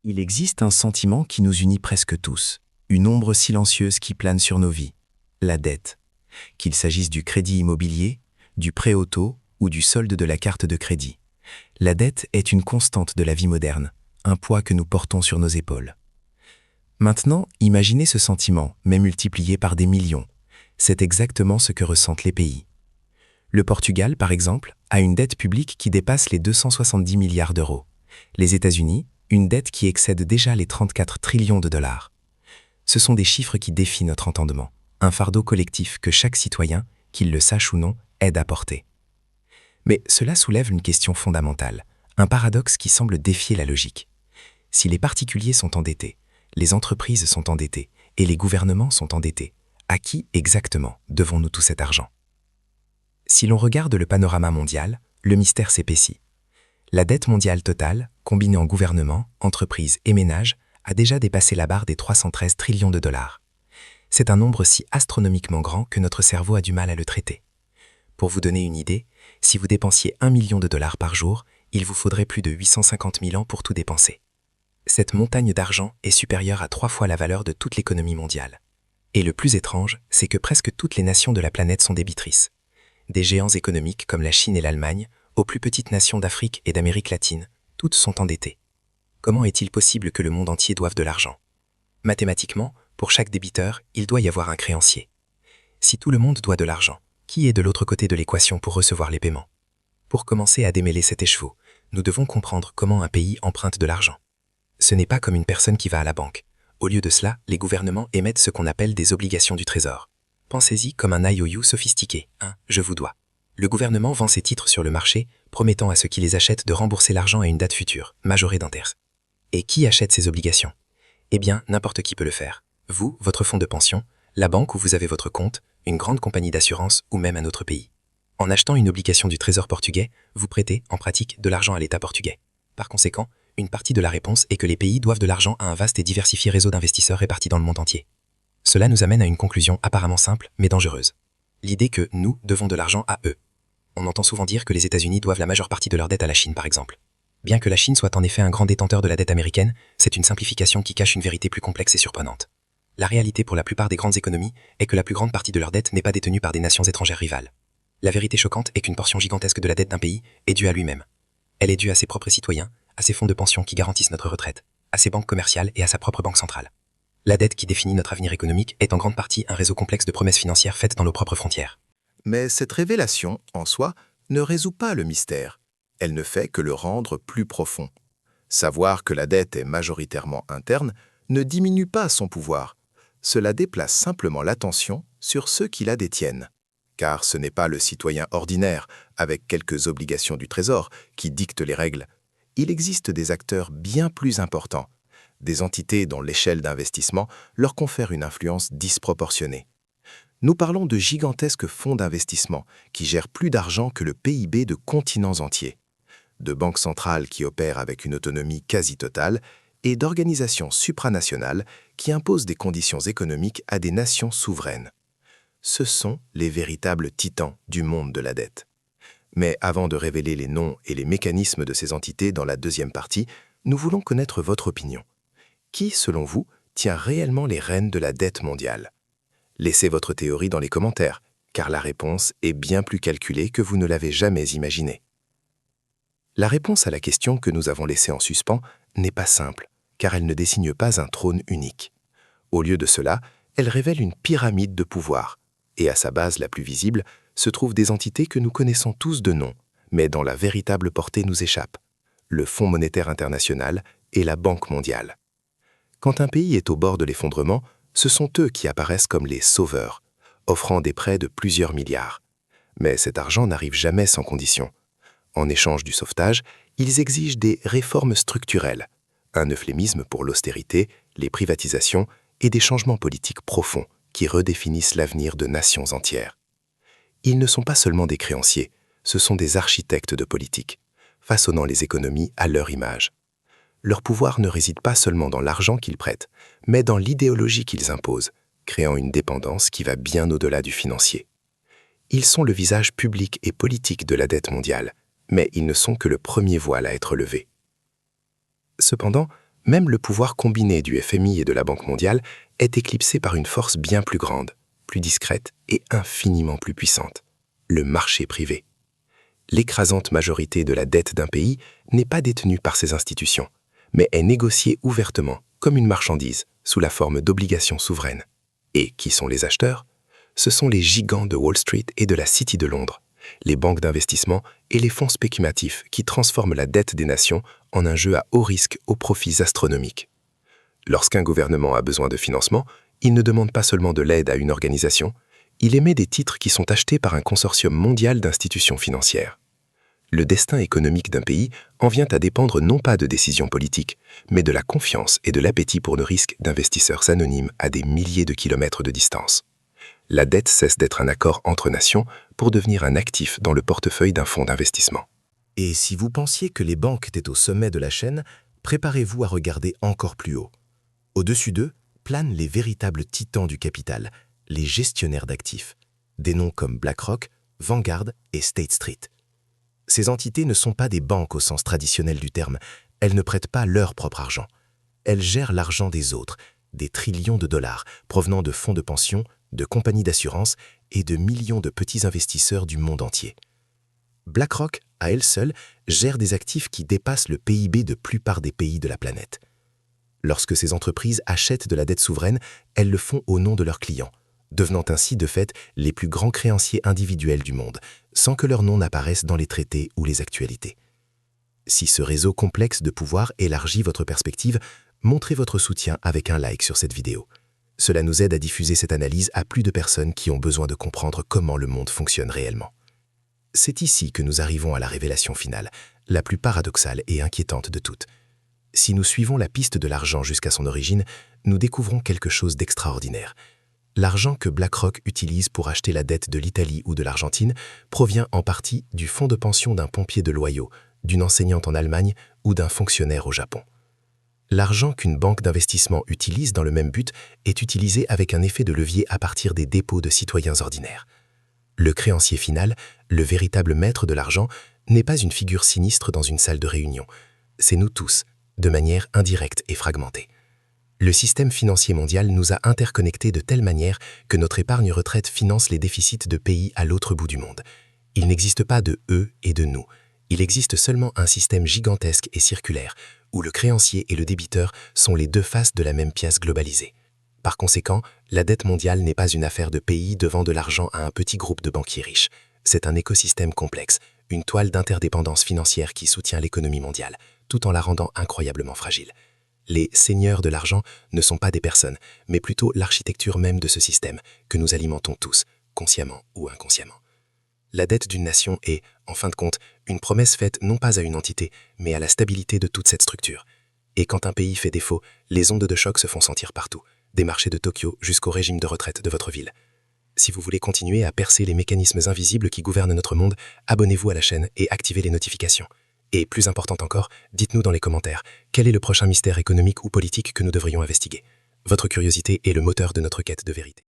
Il existe un sentiment qui nous unit presque tous, une ombre silencieuse qui plane sur nos vies, la dette. Qu'il s'agisse du crédit immobilier, du prêt auto ou du solde de la carte de crédit. La dette est une constante de la vie moderne, un poids que nous portons sur nos épaules. Maintenant, imaginez ce sentiment, mais multiplié par des millions. C'est exactement ce que ressentent les pays. Le Portugal, par exemple, a une dette publique qui dépasse les 270 milliards d'euros. Les États-Unis, une dette qui excède déjà les 34 trillions de dollars. Ce sont des chiffres qui défient notre entendement, un fardeau collectif que chaque citoyen, qu'il le sache ou non, aide à porter. Mais cela soulève une question fondamentale, un paradoxe qui semble défier la logique. Si les particuliers sont endettés, les entreprises sont endettées et les gouvernements sont endettés, à qui exactement devons-nous tout cet argent? Si l'on regarde le panorama mondial, le mystère s'épaissit. La dette mondiale totale, combinée en gouvernements, entreprises et ménages, a déjà dépassé la barre des 313 trillions de dollars. C'est un nombre si astronomiquement grand que notre cerveau a du mal à le traiter. Pour vous donner une idée, si vous dépensiez 1 million de dollars par jour, il vous faudrait plus de 850 000 ans pour tout dépenser. Cette montagne d'argent est supérieure à 3 fois la valeur de toute l'économie mondiale. Et le plus étrange, c'est que presque toutes les nations de la planète sont débitrices. Des géants économiques comme la Chine et l'Allemagne, aux plus petites nations d'Afrique et d'Amérique latine, toutes sont endettées. Comment est-il possible que le monde entier doive de l'argent? Mathématiquement, pour chaque débiteur, il doit y avoir un créancier. Si tout le monde doit de l'argent, qui est de l'autre côté de l'équation pour recevoir les paiements? Pour commencer à démêler cet écheveau, nous devons comprendre comment un pays emprunte de l'argent. Ce n'est pas comme une personne qui va à la banque. Au lieu de cela, les gouvernements émettent ce qu'on appelle des obligations du trésor. Pensez-y comme un IOU sophistiqué, un « je vous dois ». Le gouvernement vend ses titres sur le marché, promettant à ceux qui les achètent de rembourser l'argent à une date future, majorée d'intérêt. Et qui achète ces obligations? Eh bien, n'importe qui peut le faire. Vous, votre fonds de pension, la banque où vous avez votre compte, une grande compagnie d'assurance ou même un autre pays. En achetant une obligation du Trésor portugais, vous prêtez, en pratique, de l'argent à l'État portugais. Par conséquent, une partie de la réponse est que les pays doivent de l'argent à un vaste et diversifié réseau d'investisseurs répartis dans le monde entier. Cela nous amène à une conclusion apparemment simple, mais dangereuse. L'idée que nous devons de l'argent à eux. On entend souvent dire que les États-Unis doivent la majeure partie de leur dette à la Chine, par exemple. Bien que la Chine soit en effet un grand détenteur de la dette américaine, c'est une simplification qui cache une vérité plus complexe et surprenante. La réalité pour la plupart des grandes économies est que la plus grande partie de leur dette n'est pas détenue par des nations étrangères rivales. La vérité choquante est qu'une portion gigantesque de la dette d'un pays est due à lui-même. Elle est due à ses propres citoyens, à ses fonds de pension qui garantissent notre retraite, à ses banques commerciales et à sa propre banque centrale. La dette qui définit notre avenir économique est en grande partie un réseau complexe de promesses financières faites dans nos propres frontières. Mais cette révélation, en soi, ne résout pas le mystère. Elle ne fait que le rendre plus profond. Savoir que la dette est majoritairement interne ne diminue pas son pouvoir. Cela déplace simplement l'attention sur ceux qui la détiennent. Car ce n'est pas le citoyen ordinaire, avec quelques obligations du Trésor, qui dicte les règles. Il existe des acteurs bien plus importants, des entités dont l'échelle d'investissement leur confère une influence disproportionnée. Nous parlons de gigantesques fonds d'investissement qui gèrent plus d'argent que le PIB de continents entiers, de banques centrales qui opèrent avec une autonomie quasi totale et d'organisations supranationales qui imposent des conditions économiques à des nations souveraines. Ce sont les véritables titans du monde de la dette. Mais avant de révéler les noms et les mécanismes de ces entités dans la deuxième partie, nous voulons connaître votre opinion. Qui, selon vous, tient réellement les rênes de la dette mondiale? Laissez votre théorie dans les commentaires, car la réponse est bien plus calculée que vous ne l'avez jamais imaginé. La réponse à la question que nous avons laissée en suspens n'est pas simple, car elle ne dessine pas un trône unique. Au lieu de cela, elle révèle une pyramide de pouvoir, et à sa base la plus visible se trouvent des entités que nous connaissons tous de nom, mais dont la véritable portée nous échappe, le Fonds monétaire international et la Banque mondiale. Quand un pays est au bord de l'effondrement, ce sont eux qui apparaissent comme les sauveurs, offrant des prêts de plusieurs milliards. Mais cet argent n'arrive jamais sans condition. En échange du sauvetage, ils exigent des réformes structurelles, un euphémisme pour l'austérité, les privatisations et des changements politiques profonds qui redéfinissent l'avenir de nations entières. Ils ne sont pas seulement des créanciers, ce sont des architectes de politique, façonnant les économies à leur image. Leur pouvoir ne réside pas seulement dans l'argent qu'ils prêtent, mais dans l'idéologie qu'ils imposent, créant une dépendance qui va bien au-delà du financier. Ils sont le visage public et politique de la dette mondiale, mais ils ne sont que le premier voile à être levé. Cependant, Même le pouvoir combiné du FMI et de la Banque mondiale est éclipsé par une force bien plus grande, plus discrète et infiniment plus puissante, le marché privé. L'écrasante majorité de la dette d'un pays n'est pas détenue par ces institutions, mais est négociée ouvertement comme une marchandise sous la forme d'obligations souveraines. Et qui sont les acheteurs? Ce sont les gigants de Wall Street et de la City de Londres, les banques d'investissement et les fonds spéculatifs qui transforment la dette des nations en un jeu à haut risque aux profits astronomiques. Lorsqu'un gouvernement a besoin de financement, il ne demande pas seulement de l'aide à une organisation, il émet des titres qui sont achetés par un consortium mondial d'institutions financières. Le destin économique d'un pays en vient à dépendre non pas de décisions politiques, mais de la confiance et de l'appétit pour le risque d'investisseurs anonymes à des milliers de kilomètres de distance. La dette cesse d'être un accord entre nations pour devenir un actif dans le portefeuille d'un fonds d'investissement. Et si vous pensiez que les banques étaient au sommet de la chaîne, préparez-vous à regarder encore plus haut. Au-dessus d'eux planent les véritables titans du capital, les gestionnaires d'actifs, des noms comme BlackRock, Vanguard et State Street. Ces entités ne sont pas des banques au sens traditionnel du terme, elles ne prêtent pas leur propre argent. Elles gèrent l'argent des autres, des trillions de dollars provenant de fonds de pension, de compagnies d'assurance et de millions de petits investisseurs du monde entier. BlackRock, à elle seule, gère des actifs qui dépassent le PIB de plupart des pays de la planète. Lorsque ces entreprises achètent de la dette souveraine, elles le font au nom de leurs clients, devenant ainsi de fait les plus grands créanciers individuels du monde, sans que leur nom n'apparaisse dans les traités ou les actualités. Si ce réseau complexe de pouvoir élargit votre perspective, montrez votre soutien avec un like sur cette vidéo. Cela nous aide à diffuser cette analyse à plus de personnes qui ont besoin de comprendre comment le monde fonctionne réellement. C'est ici que nous arrivons à la révélation finale, la plus paradoxale et inquiétante de toutes. Si nous suivons la piste de l'argent jusqu'à son origine, nous découvrons quelque chose d'extraordinaire. L'argent que BlackRock utilise pour acheter la dette de l'Italie ou de l'Argentine provient en partie du fonds de pension d'un pompier de l'Ohio, d'une enseignante en Allemagne ou d'un fonctionnaire au Japon. L'argent qu'une banque d'investissement utilise dans le même but est utilisé avec un effet de levier à partir des dépôts de citoyens ordinaires. Le créancier final, le véritable maître de l'argent, n'est pas une figure sinistre dans une salle de réunion. C'est nous tous, de manière indirecte et fragmentée. Le système financier mondial nous a interconnectés de telle manière que notre épargne retraite finance les déficits de pays à l'autre bout du monde. Il n'existe pas de eux et de nous. Il existe seulement un système gigantesque et circulaire, où le créancier et le débiteur sont les deux faces de la même pièce globalisée. Par conséquent, la dette mondiale n'est pas une affaire de pays devant de l'argent à un petit groupe de banquiers riches. C'est un écosystème complexe, une toile d'interdépendance financière qui soutient l'économie mondiale, tout en la rendant incroyablement fragile. Les seigneurs de l'argent ne sont pas des personnes, mais plutôt l'architecture même de ce système, que nous alimentons tous, consciemment ou inconsciemment. La dette d'une nation est, en fin de compte, une promesse faite non pas à une entité, mais à la stabilité de toute cette structure. Et quand un pays fait défaut, les ondes de choc se font sentir partout, des marchés de Tokyo jusqu'au régime de retraite de votre ville. Si vous voulez continuer à percer les mécanismes invisibles qui gouvernent notre monde, abonnez-vous à la chaîne et activez les notifications. Et plus important encore, dites-nous dans les commentaires, quel est le prochain mystère économique ou politique que nous devrions investiguer? Votre curiosité est le moteur de notre quête de vérité.